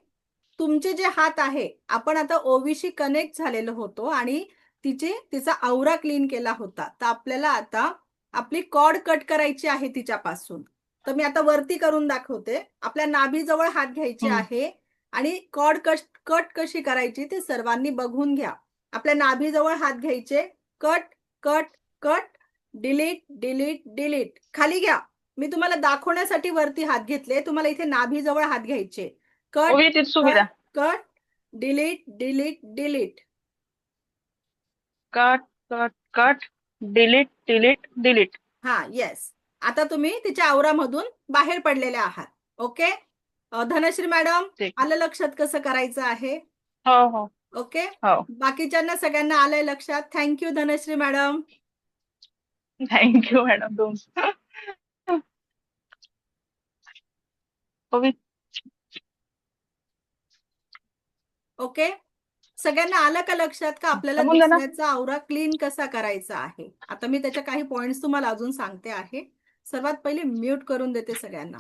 तुमचे जे हात आहे, आपण आता ओवीशी कनेक्ट झालेलो होतो आणि तिचा औरा क्लीन केला होता. तर आपल्याला आता आपली कॉर्ड कट करायची आहे तिच्यापासून. तर मी आता वरती करून दाखवते. आपल्या नाभीजवळ हात घ्यायचे आहे आणि कॉर्ड कट कशी करायची ते सर्वांनी बघून घ्या. आपल्या नाभीजवळ हात घ्यायचे, cut cut cut, delete delete delete. खाली घ्या. मी तुम्हाला दाखवण्यासाठी वरती हात घेतले, तुम्हाला इथे नाभीजवळ हात घ्यायचे. कट ओवी तिथे सुविधा. Cut delete delete delete. Cut cut cut, delete delete delete. हा, येस. आता तुम्ही तिच्या आवरामधून बाहेर पडलेले आहात. ओके. धनश्री मॅडम, ठीक. आलं लक्षात कसं करायचं आहे? हो हो ओके. हो. बाकीच्यांना सगळ्यांना आलंय लक्षात? Thank you Dhanashree madam. Thank you madam तुमचं. ओवी ओके. सगळ्यांना आलं का लक्षात का आपल्याला थांबून द्या ना. दुसऱ्याचा आवरा क्लीन कसा करायचा आहे? आता मी त्याच्या काही पॉइंट्स तुम्हाला अजून सांगते आहे. सर्वात पहिले म्यूट करून देते सगळ्यांना.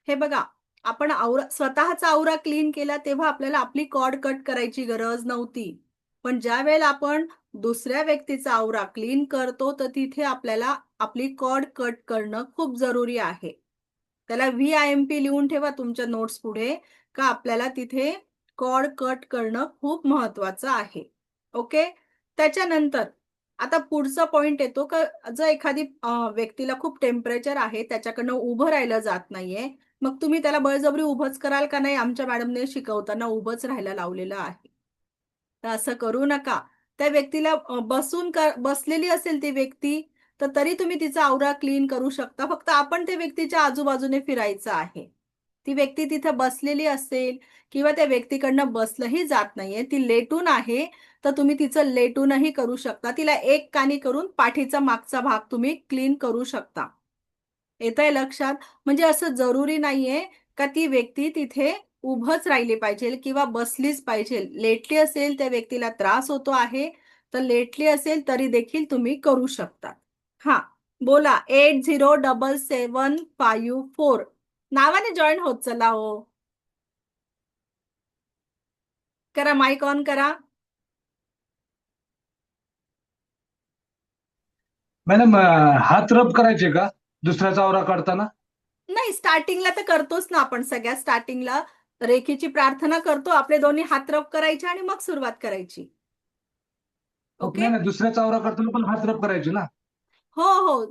हे बघा, आपण स्वतःचा आवरा क्लीन केला तेव्हा आपल्याला आपली कॉर्ड कट करायची गरज नव्हती. पण ज्या वेळेला आपण दुसऱ्या व्यक्तीचा आवरा क्लीन करतो तर तिथे आपल्याला आपली कॉर्ड कट करणं खूप जरुरी आहे. त्याला VIMP लिहून ठेवा तुमच्या नोट्स पुढे, का आपल्याला तिथे कॉर्ड कट करणं खूप महत्वाचं आहे. ओके. त्याच्यानंतर आता पुढचा पॉइंट येतो का जर एखादी व्यक्तीला खूप टेम्परेचर आहे, त्याच्याकडनं उभं राहिलं जात नाहीये, मग तुम्ही त्याला बळजबरी उभंच कराल का नाही? आमच्या मॅडमने शिकवताना उभंच राहायला लावलेलं आहे. तर असं करू नका. त्या व्यक्तीला बसलेली असेल ती व्यक्ती, तर तरी तुम्ही तिचा आवरा क्लीन करू शकता. फक्त आपण त्या व्यक्तीच्या आजूबाजूने फिरायचं आहे. ती व्यक्ती तिथे बसलेली असेल किंवा त्या व्यक्तीकडनं बसलंही जात नाहीये, ती लेटून आहे, तर तुम्ही तिचं लेटूनही करू शकता. तिला एक कानी करून पाठीचा मागचा भाग तुम्ही क्लीन करू शकता. येतंय लक्षात? म्हणजे असं जरुरी नाहीये का ती व्यक्ती तिथे उभंच राहिली पाहिजे किंवा बसलीच पाहिजे. लेटली असेल, त्या व्यक्तीला त्रास होतो आहे, तर लेटली असेल तरी देखील तुम्ही करू शकता. हा, बोला. 807754 नावाने जॉईन होत चला हो. करा, माईक ऑन करा. मॅडम हात रब करायचे का दुसऱ्याचा आवरा काढताना? नाही, स्टार्टिंगला तर करतोच ना आपण. सगळ्यात स्टार्टिंगला रेखीची प्रार्थना करतो, आपले दोन्ही हात रब करायचे आणि मग सुरुवात करायची. ओके. नाही दुसऱ्याचा आवरा काढताना पण हात रब करायचे ना? हो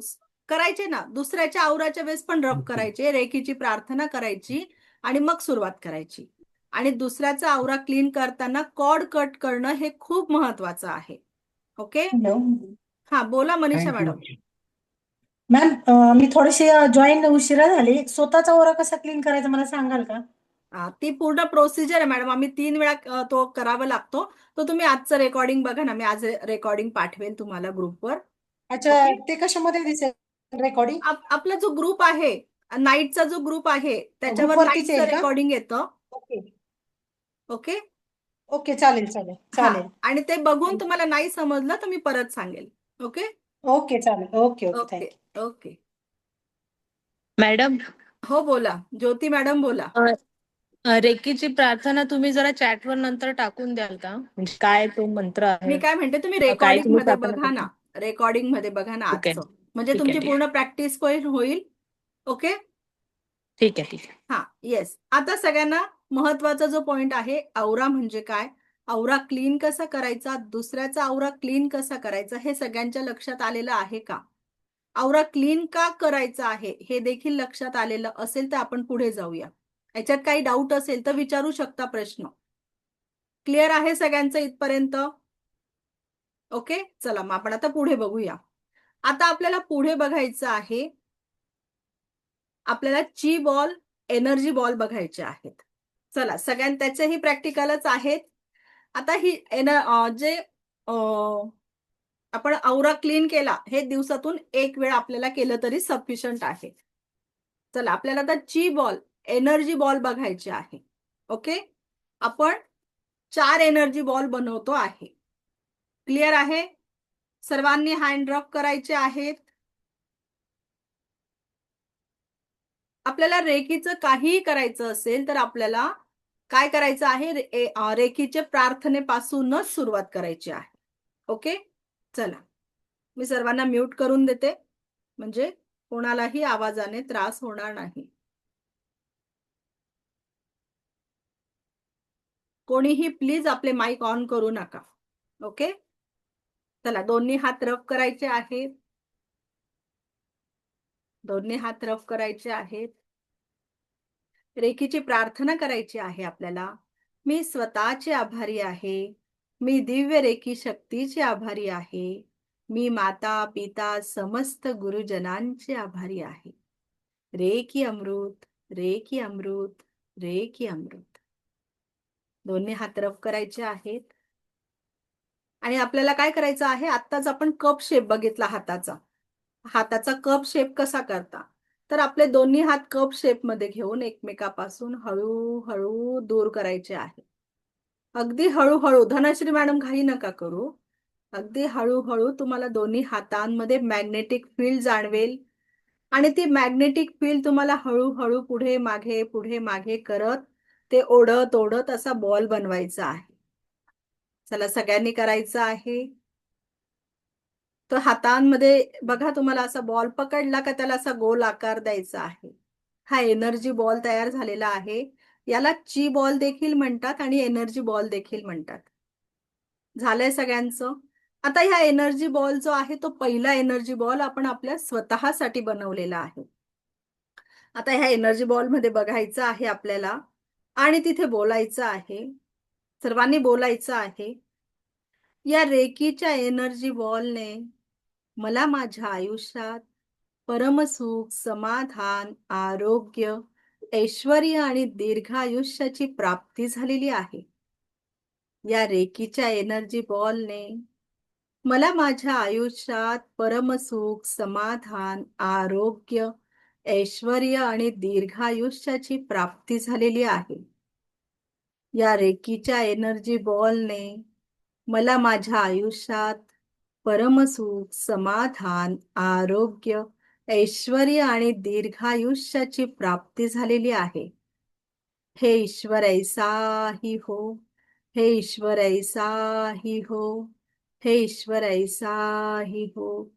करायचे ना. दुसऱ्याच्या आवराच्या वेळेस पण रब करायचे, रेखीची प्रार्थना करायची आणि मग सुरुवात करायची. आणि दुसऱ्याचा आवरा क्लीन करताना कॉर्ड कट करणं हे खूप महत्वाचं आहे. ओके. हा, बोला मनीषा मॅडम. मॅम, मी थोडीशी जॉईन उशिरा झाली. स्वतःचा ओरा कसा क्लीन करायचा मला सांगाल का? ती पूर्ण प्रोसिजर आहे मॅडम. आम्ही 3 वेळा तो करावा लागतो. तो तुम्ही आजचं रेकॉर्डिंग बघा ना, मी आज रेकॉर्डिंग पाठवेल तुम्हाला ग्रुपवर. अच्छा, ते कशामध्ये दिसेल रेकॉर्डिंग? आपला जो ग्रुप आहे, नाईटचा जो ग्रुप आहे त्याच्यावर ग्रुपवरतीच नाईटचं येईल का? रेकॉर्डिंग येतं. Okay okay. ओके चालेल चालेल हा, चालेल. आणि ते बघून तुम्हाला नाही समजलं तर मी परत सांगेल. ओके. ओके चालेल. Okay okay okay. Thank you. Okay. Madam, हो बोला, ज्योती मॅडम बोला. रेकीची प्रार्थना तुम्ही जरा चॅटवर नंतर टाकून द्याल का? म्हणजे काय तो मंत्र आहे, मी काय म्हणते, तुम्ही काय रेकॉर्डिंग तुम्ही मध्ये प्रार्थना बघा ना, करता? रेकॉर्डिंग मध्ये बघा ना ठीक आहे, आजचं, म्हणजे ठीक आहे, तुमची ठीक पूर्ण आहे, प्रॅक्टिस होईल. ओके. ठीक आहे, ठीक आहे. हा, येस. आता सगळ्यांना महत्वाचा जो पॉइंट आहे, औरा म्हणजे काय, औरा क्लीन कसा करायचा, दुसऱ्याचा औरा क्लीन कसा करायचा, हे सगळ्यांच्या लक्षात आलेलं आहे का? औरा क्लीन का करायचा आहे हे देखील लक्षात आलेलं असेल तर आपण पुढे जाऊया. याच्यात काही डाऊट असेल तर विचारू शकता प्रश्न. क्लिअर आहे सगळ्यांचं इथपर्यंत? ओके, चला मग आपण आता पुढे बघूया. आता आपल्याला पुढे बघायचं आहे, आपल्याला ची बॉल, एनर्जी बॉल बघायचे आहेत. चला, सगळ्यां त्याचेही प्रॅक्टिकलच आहेत. आता ही जे आपण औरा क्लीन केला, हे दिवसातून एक वेळ आपल्याला केलं तरी सफिशियंट आहे. चला, आपल्याला आता ची बॉल, एनर्जी बॉल बघायचे आहे. ओके. आपण 4 एनर्जी बॉल बनवतो आहे. क्लिअर आहे? सर्वांनी हँड ड्रॉप करायचे आहेत. आपल्याला रेकीचं काहीही करायचं असेल तर आपल्याला काय करायचं आहे, रेकीचे प्रार्थनेपासूनच सुरुवात करायची आहे. ओके. चला, मी सर्वांना म्यूट करून देते, म्हणजे कोणालाही आवाजाने त्रास होणार नाही. कोणीही प्लीज आपले माईक ऑन करू नका. ओके. चला, दोन्ही हात रफ करायचे आहेत. दोन्ही हात रफ करायचे आहेत. रेकीची प्रार्थना करायची आहे आपल्याला. मी स्वतःचे आभारी आहे. मी दिव्य रेकी शक्तीचे आभारी आहे. मी माता पिता समस्त गुरुजनांचे आभारी आहे. रेकी अमृत, रेकी अमृत, रेकी अमृत. दोन्ही हात रफ करायचे आहेत. आणि आपल्याला काय करायचं आहे, आत्ताच आपण कप शेप बघितला हाताचा. हाताचा कप शेप कसा करता, तर आपले दोन्ही हात कप शेप मध्ये घेऊन एकमेकापासून हळूहळू दूर करायचे आहे. अगदी हळूहळू. धनश्री मॅडम, घाई नका करू. अगदी हळूहळू तुम्हाला दोन्ही हातांमध्ये मॅग्नेटिक फील्ड जाणवेल आणि ती मॅग्नेटिक फील्ड तुम्हाला हळूहळू पुढे मागे करत ते ओढत ओढत असा बॉल बनवायचा आहे. चला, सगळ्यांनी करायचं आहे. तर हातांमध्ये बघा, तुम्हाला असा बॉल पकडला का त्याला असा गोल आकार द्यायचा आहे. हा एनर्जी बॉल तयार झालेला आहे. याला ची बॉल देखील म्हणतात आणि एनर्जी बॉल देखील म्हणतात. झालंय सगळ्यांचं? आता ह्या एनर्जी बॉल जो आहे तो पहिला एनर्जी बॉल आपण आपल्या स्वतःसाठी बनवलेला आहे. आता ह्या एनर्जी बॉल मध्ये बघायचं आहे आपल्याला आणि तिथे बोलायचं आहे. सर्वांनी बोलायचं आहे, या रेकीच्या एनर्जी बॉलने मला माझ्या आयुष्यात परमसुख, समाधान, आरोग्य, ऐश्वर्य आणि दीर्घायुष्याची प्राप्ती झालेली आहे. या रेकीच्या एनर्जी बॉलने मला माझ्या आयुष्यात परमसुख, समाधान, आरोग्य, ऐश्वर्य आणि दीर्घायुष्याची प्राप्ती झालेली आहे. या रेकीच्या एनर्जी बॉलने मला माझ्या आयुष्यात परमसुख, समाधान, आरोग्य, ऐश्वर्य आणि दीर्घायुष्याची प्राप्ती झालेली आहे. हे ईश्वर ऐसा ही हो, हे ईश्वर ऐसा ही हो, हे ईश्वर ऐसा ही हो.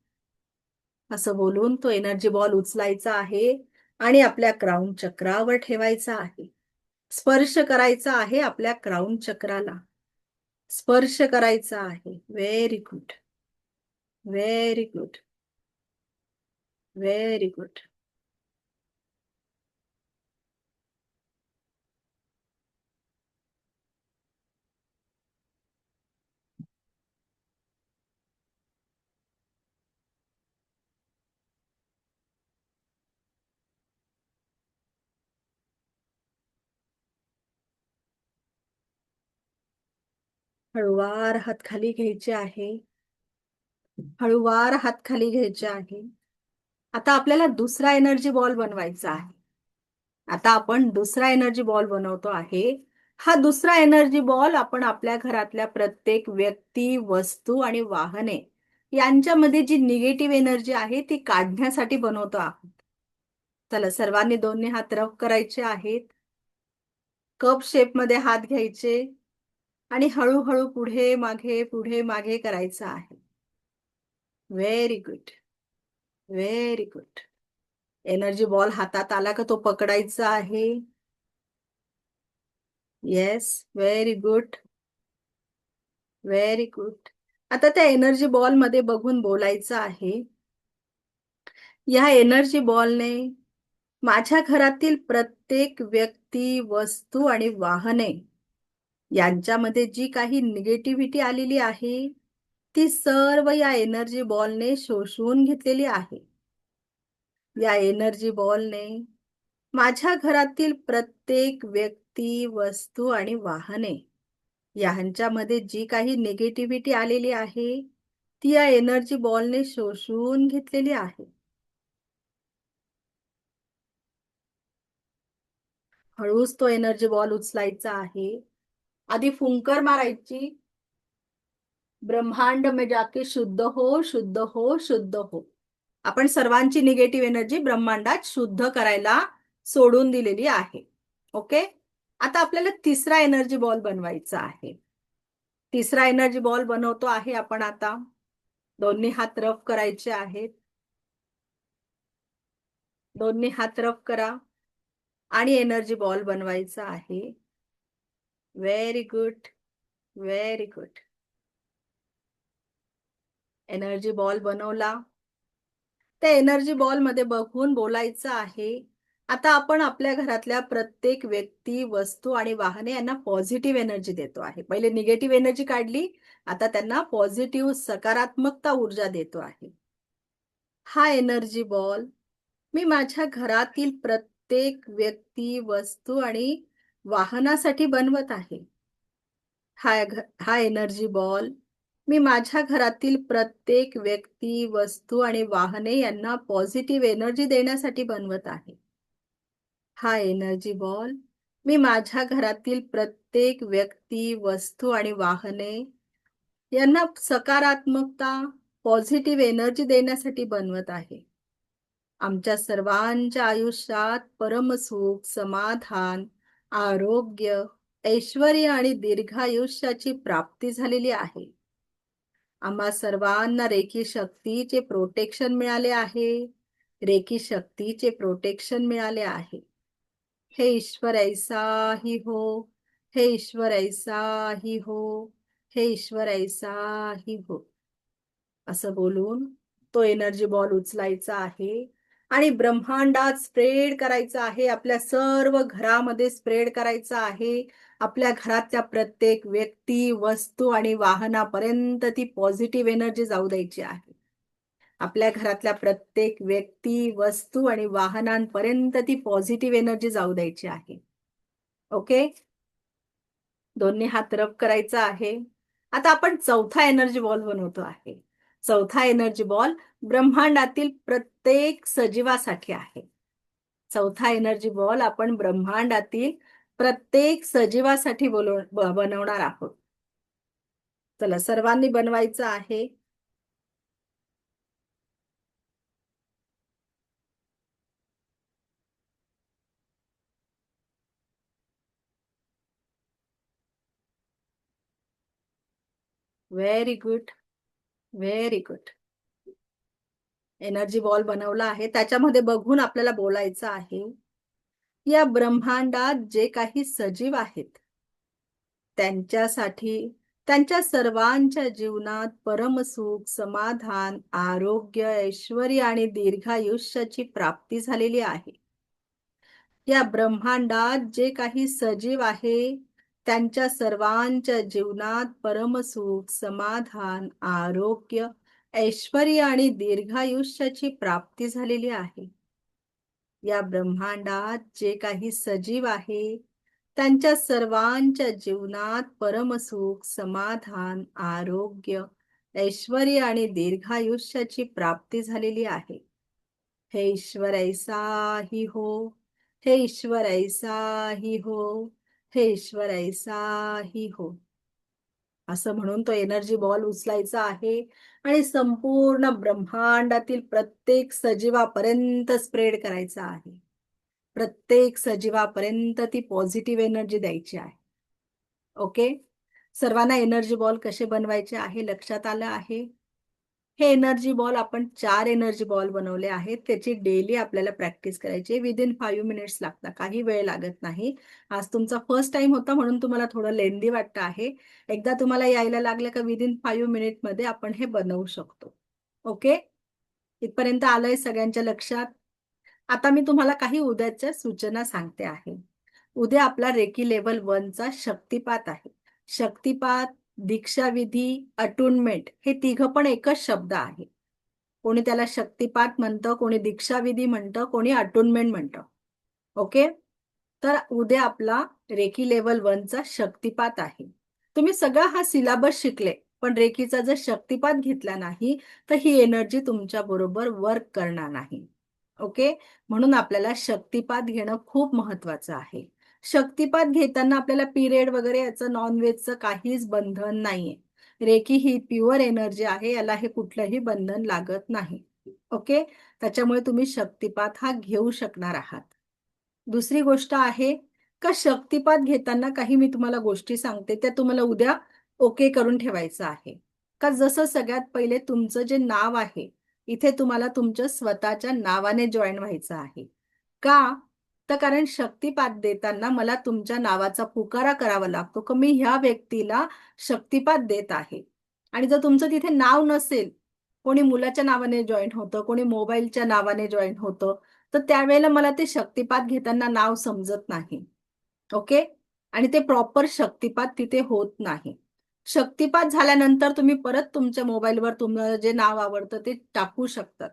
असं बोलून तो एनर्जी बॉल उचलायचा आहे आणि आपल्या क्राउन चक्रावर ठेवायचा आहे. स्पर्श करायचा आहे आपल्या क्राउन चक्राला. स्पर्श करायचा आहे. Very good, very good, very good. हळुवार हात खाली घ्यायचे आहे. हळुवार हात खाली घ्यायचे आहे. आता आपल्याला दुसरा एनर्जी बॉल बनवायचा आहे. आता आपण दुसरा एनर्जी बॉल बनवतो आहे. हा दुसरा एनर्जी बॉल आपण आपल्या घरातल्या प्रत्येक व्यक्ती, वस्तू आणि वाहने यांच्यामध्ये जी निगेटिव्ह एनर्जी आहे ती काढण्यासाठी बनवतो आहोत. चला, सर्वांनी दोन्ही हात रब करायचे आहेत. कप शेप मध्ये हात घ्यायचे आणि हळूहळू पुढे मागे करायचं आहे. Very good, very good. Energy ball हातात आला का तो पकडायचा आहे. Yes, very good, very good. आता त्या एनर्जी बॉल मध्ये बघून बोलायचं आहे. या एनर्जी बॉलने माझ्या घरातील प्रत्येक व्यक्ती, वस्तू आणि वाहने यांच्यामध्ये जी काही निगेटिव्हिटी आलेली आहे ती सर्व या एनर्जी बॉलने शोषून घेतलेली आहे. या एनर्जी बॉलने माझ्या घरातील प्रत्येक व्यक्ती, वस्तू आणि वाहने यांच्यामध्ये जी काही निगेटिव्हिटी आलेली आहे ती या एनर्जी बॉलने शोषून घेतलेली आहे. हळूच तो एनर्जी बॉल उचलायचा आहे. आधी फुंकर मारायची. ब्रह्मांड में जाके शुद्ध हो, शुद्ध हो, शुद्ध हो. आपण सर्वांची निगेटिव्ह एनर्जी ब्रह्मांडात शुद्ध करायला सोडून दिलेली आहे. ओके. आता आपल्याला तिसरा एनर्जी बॉल बनवायचा आहे. तिसरा एनर्जी बॉल बनवतो आहे आपण आता. दोन्ही हात रब करायचे आहेत. दोन्ही हात रब करा आणि एनर्जी बॉल बनवायचा आहे. Very good, very good. Energy ball बनवला. त्या एनर्जी बॉल मध्ये बघून बोलायचं आहे. आता आपण आपल्या घरातल्या प्रत्येक व्यक्ती, वस्तू आणि वाहने यांना पॉझिटिव्ह एनर्जी देतो आहे. पहिले निगेटिव्ह एनर्जी काढली, आता त्यांना पॉझिटिव्ह, सकारात्मकता ऊर्जा देतो आहे. हा एनर्जी बॉल मी माझ्या घरातील प्रत्येक व्यक्ती, वस्तू आणि वाहनासाठी बनवत आहे. हा एनर्जी बॉल मी माझ्या घरातील प्रत्येक व्यक्ती, वस्तू आणि वाहने यांना पॉझिटिव्ह एनर्जी देण्यासाठी बनवत आहे. हा एनर्जी बॉल मी माझ्या घरातील प्रत्येक व्यक्ती, वस्तू आणि वाहने यांना सकारात्मकता, पॉझिटिव्ह एनर्जी देण्यासाठी बनवत आहे. आमच्या सर्वांच्या आयुष्यात परमसुख, समाधान, आरोग्य, ऐश्वर्य आणि दीर्घायुष्याची प्राप्ती झालेली आहे. आम्हा सर्वांना रेकी शक्तीचे प्रोटेक्शन मिळाले आहे. रेकी शक्तीचे प्रोटेक्शन मिळाले आहे. हे ईश्वर ऐसा ही हो, हे ईश्वर ऐसा ही हो, हे ईश्वर ऐसा ही हो. असं बोलून तो एनर्जी बॉल उचलायचा आहे आणि ब्रह्मांडात स्प्रेड करायचा आहे. आपल्या सर्व घरामध्ये स्प्रेड करायचा आहे. आपल्या घरातल्या प्रत्येक व्यक्ती, वस्तू आणि वाहनापर्यंत ती पॉझिटिव्ह एनर्जी जाऊ द्यायची आहे. आपल्या घरातल्या प्रत्येक व्यक्ती, वस्तू आणि वाहनांपर्यंत ती पॉझिटिव्ह एनर्जी जाऊ द्यायची आहे. ओके. दोन्ही हात रब करायचा आहे. आता आपण चौथा एनर्जी बॉल बनवतो आहे. चौथा एनर्जी बॉल ब्रह्मांडातील प्रत्येक सजीवासाठी आहे. चौथा एनर्जी बॉल आपण ब्रह्मांडातील प्रत्येक सजीवासाठी बनवणार आहोत. चला, सर्वांनी बनवायचं आहे. Very good, very good. Energy ball बनवला आहे. त्याच्यामध्ये बघून आपल्याला बोलायचं आहे. या ब्रह्मांडात जे काही सजीव आहेत त्यांच्यासाठी, त्यांच्या सर्वांच्या जीवनात परमसुख, समाधान, आरोग्य, ऐश्वर्य आणि दीर्घायुष्याची प्राप्ती झालेली आहे. या ब्रह्मांडात जे काही सजीव आहे त्यांच्या सर्वांच्या जीवनात परमसुख, समाधान, आरोग्य, ऐश्वर्य आणि दीर्घायुष्याची प्राप्ती झालेली आहे. या ब्रह्मांडात जे काही सजीव आहे त्यांच्या सर्वांच्या जीवनात परमसुख, समाधान, आरोग्य, ऐश्वर्य आणि दीर्घायुष्याची प्राप्ती झालेली आहे. हे ईश्वर ऐसा ही हो, हे ईश्वर ऐसा ही हो, हे ईश्वर ऐसा ही हो. असं म्हणून तो एनर्जी बॉल उचलायचा आहे आणि संपूर्ण ब्रह्मांडातील प्रत्येक सजीवापर्यंत स्प्रेड करायचा आहे. प्रत्येक सजीवापर्यंत ती पॉझिटिव्ह एनर्जी द्यायची आहे. ओके, सर्वांना एनर्जी बॉल कसे बनवायचे आहे लक्षात आलं आहे. हे एनर्जी बॉल आपण 4 एनर्जी बॉल बनवले आहेत. त्याची डेली आपल्याला प्रॅक्टिस करायची. विदिन 5 मिनिट्स लागतात, काही वेळ लागत नाही. आज तुमचा फर्स्ट टाइम होता म्हणून तुम्हाला थोडं लेंदी वाटतं आहे. एकदा तुम्हाला यायला लागलं का विदिन 5 मिनिट मध्ये आपण हे बनवू शकतो. ओके, इथपर्यंत आलंय सगळ्यांच्या लक्षात. आता मी तुम्हाला काही उद्याच्या सूचना सांगते आहे. उद्या आपला रेकी लेवल 1 चा शक्तिपात आहे. शक्तिपात, दीक्षाविधी, अटुनमेंट हे तिघं पण एकच शब्द आहे. कोणी त्याला शक्तिपात म्हणतं, कोणी दीक्षाविधी म्हणतं, कोणी अटुनमेंट म्हणतं. ओके, तर उद्या आपला रेकी लेवल 1 चा शक्तिपात आहे. तुम्ही सगळा हा सिलेबस शिकले पण रेकीचा जर शक्तिपात घेतला नाही तर ही एनर्जी तुमच्या बरोबर वर्क करणार नाही. ओके, म्हणून आपल्याला शक्तिपात घेणं खूप महत्वाचं आहे. शक्तिपात घेताना आपल्याला पिरियड वगैरे याचं नॉनव्हेजचं काहीच बंधन नाहीये. रेकी ही प्युअर एनर्जी आहे, याला हे कुठलंही बंधन लागत नाही. ओके, त्याच्यामुळे तुम्ही शक्तिपात हा घेऊ शकणार आहात. दुसरी गोष्ट आहे का शक्तिपात घेताना काही मी तुम्हाला गोष्टी सांगते त्या तुम्हाला उद्या ओके करून ठेवायचं आहे. का जसं सगळ्यात पहिले तुमचं जे नाव आहे इथे तुम्हाला तुमच्या स्वतःच्या नावाने जॉईन व्हायचं आहे. का तर कारण शक्तिपात देताना मला तुमच्या नावाचा पुकारा करावा लागतो की मी ह्या व्यक्तीला शक्तिपात देत आहे. आणि जर तुमचं तिथे नाव नसेल, कोणी मुलाच्या नावाने जॉईन होतं, कोणी मोबाईलच्या नावाने जॉईन होतं, तर त्यावेळेला मला ते शक्तिपात घेताना नाव समजत नाही. ओके, आणि ते प्रॉपर शक्तिपात तिथे होत नाही. शक्तिपात झाल्यानंतर तुम्ही परत तुमच्या मोबाईलवर तुम्हाला जे नाव आवडतं ते टाकू शकतात.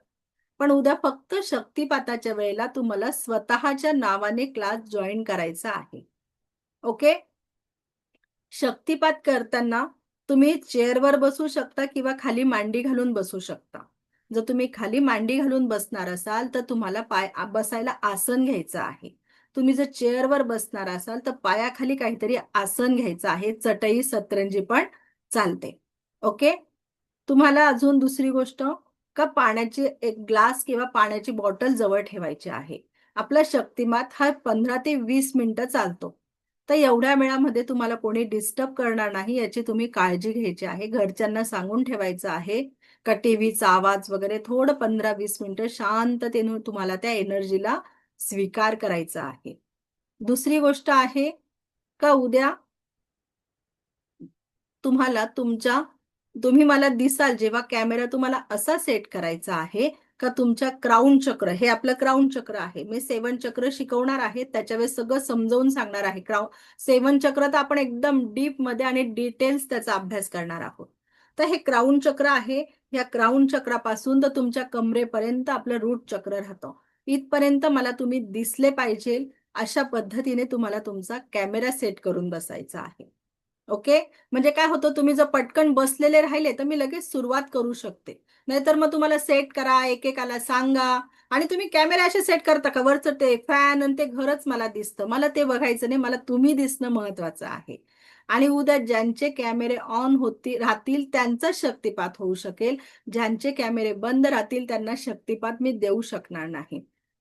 पण उद्या फक्त शक्तिपाताच्या वेळेला तुम्हाला स्वतःच्या नावाने क्लास जॉईन करायचा आहे. ओके, शक्तिपात करताना तुम्ही चेअरवर बसू शकता किंवा खाली मांडी घालून बसू शकता. जर तुम्ही खाली मांडी घालून बसणार असाल तर तुम्हाला बसायला आसन घ्यायचं आहे. तुम्ही जर चेअरवर बसणार असाल तर पायाखाली काहीतरी आसन घ्यायचं आहे. चटई सतरंजी पण चालते. ओके, तुम्हाला अजून दुसरी गोष्ट का पाण्याची एक ग्लास किंवा पाण्याची बॉटल जवळ ठेवायची आहे. आपला शक्तिपात हा 15 ते 20 मिनिटं चालतो. तर एवढ्या वेळामध्ये तुम्हाला कोणी डिस्टर्ब करणार नाही याची तुम्ही काळजी घ्यायची आहे. घरच्यांना सांगून ठेवायचं आहे का टीव्हीचा आवाज वगैरे थोडं 15-20 मिनिटं शांततेने तुम्हाला त्या एनर्जीला स्वीकार करायचा आहे. दुसरी गोष्ट आहे का उद्या तुम्ही मला दिसाल जेव्हा कॅमेरा तुम्हाला असा सेट करायचा आहे का तुमच्या क्राऊन चक्र, हे आपलं क्राऊन चक्र आहे. मी 7 चक्र शिकवणार आहे, त्याच्या वेळेस सगळं समजावून सांगणार आहे. 7 चक्र तर आपण एकदम डीप मध्ये आणि डिटेल्स त्याचा अभ्यास करणार आहोत. तर हे क्राऊन चक्र आहे. या क्राऊन चक्रापासून तर तुमच्या कमरेपर्यंत आपलं रूट चक्र राहतं. इथपर्यंत मला तुम्ही दिसले पाहिजे अशा पद्धतीने तुम्हाला तुमचा कॅमेरा सेट करून बसायचा आहे. ओके, म्हणजे काय होतं, तुम्ही जर पटकन बसलेले राहिले तर मी लगेच सुरुवात करू शकते. नाहीतर मग तुम्हाला सेट करा, एकेकाला सांगा आणि तुम्ही कॅमेरा असे सेट करता का वरचं ते फॅन आणि ते घरच मला दिसतं. मला ते बघायचं नाही, मला तुम्ही दिसणं महत्वाचं आहे. आणि उद्या ज्यांचे कॅमेरे ऑन राहतील त्यांचा शक्तिपात होऊ शकेल. ज्यांचे कॅमेरे बंद राहतील त्यांना शक्तिपात मी देऊ शकणार नाही.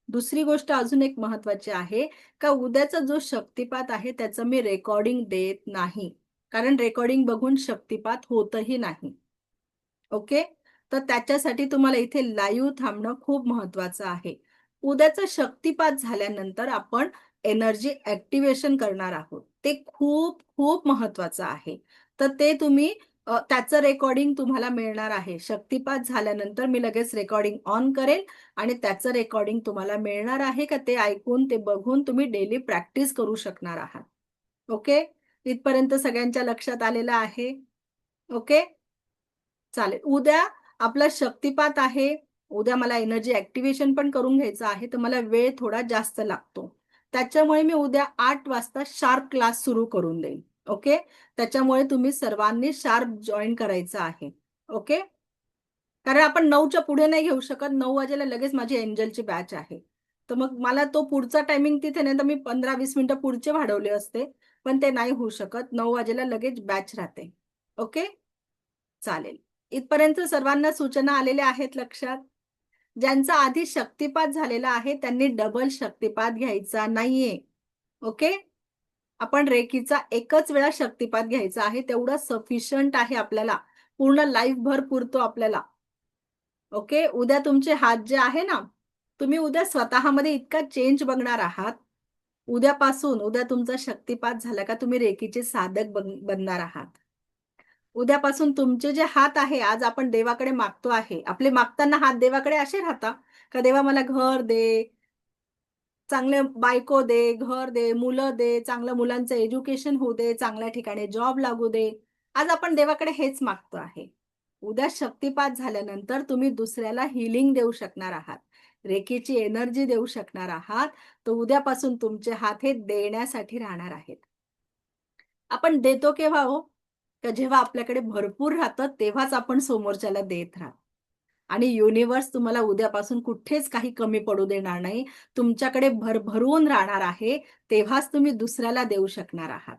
दुसरी गोष्ट अजून एक महत्वाची आहे का उद्याचा जो शक्तिपात आहे त्याचं मी रेकॉर्डिंग देत नाही. कारण रेकॉर्डिंग बघून शक्तिपात होतही नाही. ओके, तर त्याच्यासाठी तुम्हाला इथे लाईव्ह थांबणं खूप महत्वाचं आहे. उद्याचा शक्तिपात झाल्यानंतर आपण एनर्जी ऍक्टिव्हेशन करणार आहोत. ते खूप खूप महत्वाचं आहे. तर ते तुम्ही त्याचं रेकॉर्डिंग तुम्हाला मिळणार आहे. शक्तिपात झाल्यानंतर मी लगेच रेकॉर्डिंग ऑन करेल आणि त्याचं रेकॉर्डिंग तुम्हाला मिळणार आहे का ते ऐकून ते बघून तुम्ही डेली प्रॅक्टिस करू शकणार आहात. ओके, इथपर्यंत सगळ्यांच्या लक्षात आलेलं आहे. ओके, चालेल. उद्या आपला शक्तिपात आहे. उद्या मला एनर्जी ऍक्टिव्हेशन पण करून घ्यायचं आहे, तर मला वेळ थोडा जास्त लागतो. त्याच्यामुळे मी उद्या 8 वाजता शार्प क्लास सुरू करून देईन. ओके, त्याच्यामुळे तुम्ही सर्वांनी शार्प जॉईन करायचं आहे. ओके, कारण आपण 9च्या पुढे नाही घेऊ शकत. 9 वाजेला लगेच माझी एंजलची बॅच आहे. तर मग मला तो पुढचा टायमिंग तिथे नाही तर मी 15-20 मिनिटं पुढचे वाढवले असते, पण ते नाही होऊ शकत. 9 वाजेला लगेच बॅच राहते. ओके, चालेल. इथपर्यंत सर्वांना सूचना आलेल्या आहेत लक्षात? ज्यांचा आधी शक्तिपात झालेला आहे त्यांनी डबल शक्तिपात घ्यायचा नाहीये. ओके, आपण रेकीचा एकच वेळा शक्तिपात घ्यायचा आहे, तेवढं सफिशियंट आहे आपल्याला, पूर्ण लाईफ भर पुरतो आपल्याला. ओके, उद्या तुमचे हात जे आहे ना, तुम्ही उद्या स्वतःमध्ये इतका चेंज बघणार आहात. उद्या तुमचा शक्तिपात झाला का तुम्ही रेकीचे साधक बनणार आहात. उद्यापासून तुमचे जे हात आहे, आज आपण देवाकडे मागतो आहे, आपले मागताना हात देवाकडे असे राहता का, देवा मला घर दे, चांगले बायको दे, घर दे, मुलं दे, चांगलं मुलांचं एज्युकेशन होऊ दे, चांगल्या ठिकाणी जॉब लागू दे. आज आपण देवाकडे हेच मागतो आहे. उद्या शक्तिपात झाल्यानंतर तुम्ही दुसऱ्याला हिलिंग देऊ शकणार आहात, रेकीची एनर्जी देऊ शकणार आहात. तर उद्यापासून तुमचे हात हे देण्यासाठी राहणार आहेत. आपण देतो केव्हा हो, का जेव्हा आपल्याकडे भरपूर राहतं तेव्हाच आपण समोरच्याला देत राहतो. आणि युनिव्हर्स तुम्हाला उद्यापासून कुठेच काही कमी पडू देणार नाही. तुमच्याकडे भरभरून राहणार आहे, तेव्हाच तुम्ही दुसऱ्याला देऊ शकणार आहात.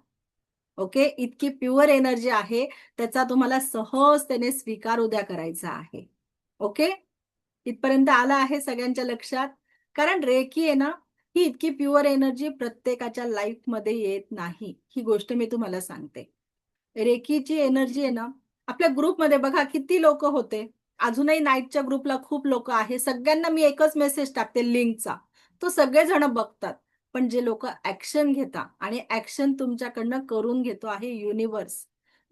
ओके, इतकी प्युअर एनर्जी आहे, त्याचा तुम्हाला सहजतेने स्वीकार उद्या करायचा आहे. ओके, इथपर्यंत आला आहे सगळ्यांच्या लक्षात? कारण रेकी आहे ना, ही इतकी प्युअर एनर्जी प्रत्येकाच्या लाईफमध्ये येत नाही. ही गोष्ट मी तुम्हाला सांगते. रेकीची एनर्जी आहे ना, आपल्या ग्रुपमध्ये बघा किती लोक होते. अजूनही नाईटच्या ग्रुपला खूप लोक आहे. सगळ्यांना मी एकच मेसेज टाकते लिंकचा, तो सगळेजण बघतात. पण जे लोक ऍक्शन घेतात आणि ऍक्शन तुमच्याकडनं करून घेतो आहे युनिव्हर्स.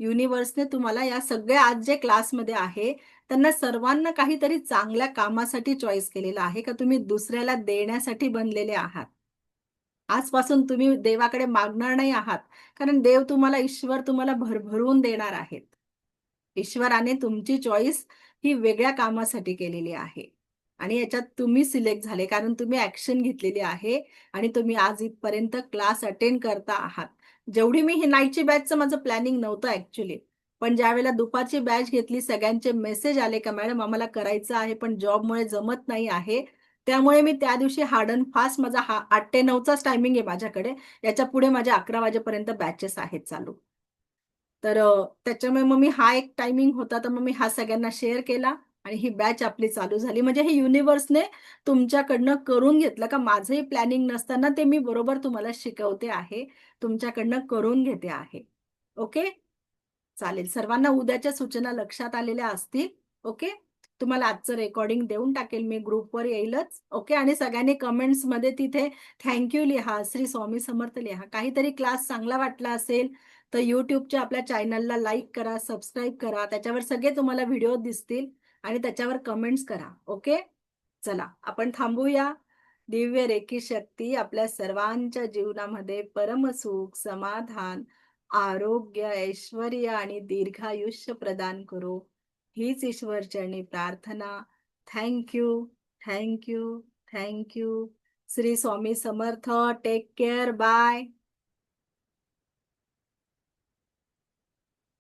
युनिव्हर्सने तुम्हाला या सगळ्या आज जे क्लासमध्ये आहे त्यांना सर्वांना काहीतरी चांगल्या कामासाठी चॉईस केलेला आहे, का तुम्ही दुसऱ्याला देण्यासाठी बनलेले आहात. आजपासून तुम्ही देवाकडे मागणार नाही आहात, कारण देव तुम्हाला, ईश्वर तुम्हाला भरभरून देणार आहेत. ईश्वराने तुमची चॉईस ही वेगळ्या कामासाठी केलेली आहे आणि याच्यात तुम्ही सिलेक्ट झाले, कारण तुम्ही ऍक्शन घेतलेली आहे आणि तुम्ही आज इथपर्यंत क्लास अटेंड करता आहात. जेवढी मी ही नाईटची बॅचचं माझं प्लॅनिंग नव्हतं ऍक्च्युली, पण ज्यावेळेला दुपारची बॅच घेतली, सगळ्यांचे मेसेज आले का मॅडम आम्हाला करायचं आहे पण जॉबमुळे जमत नाही आहे, त्यामुळे मी त्या दिवशी हार्ड अँड फास्ट माझा 8 ते 9चाच टायमिंग आहे माझ्याकडे. याच्या पुढे माझ्या 11 वाजेपर्यंत बॅचेस आहेत चालू. तर त्याच्यामुळे मग मी हा एक टायमिंग होता, तर मग मी हा सगळ्यांना शेअर केला आणि ही बॅच आपली चालू झाली. म्हणजे हे युनिव्हर्सने तुमच्याकडनं करून घेतलं, का माझंही प्लॅनिंग नसताना ते मी बरोबर तुम्हाला शिकवते आहे, तुमच्याकडनं करून घेते आहे. ओके, चालेल. सर्वांना उद्याच्या सूचना लक्षात आलेल्या असतील. ओके, तुम्हाला आजचं रेकॉर्डिंग देऊन टाकेल मी, ग्रुपवर येईलच. ओके, आणि सगळ्यांनी कमेंट्स मध्ये तिथे थँक्यू लिहा, श्री स्वामी समर्थ लिहा. काहीतरी क्लास चांगला वाटला असेल तर युट्यूबच्या आपल्या चॅनलला लाईक करा, सबस्क्राईब करा, त्याच्यावर सगळे तुम्हाला व्हिडिओ दिसतील आणि त्याच्यावर कमेंट्स करा. ओके, चला आपण थांबूया. दिव्य रेकी शक्ती आपल्या सर्वांच्या जीवनामध्ये परमसुख, समाधान, आरोग्य, ऐश्वर्य आणि दीर्घायुष्य प्रदान करो, हीच ईश्वरचरणी प्रार्थना. Thank you, thank you, thank you. Shri Swami Samarth. Take care. Bye.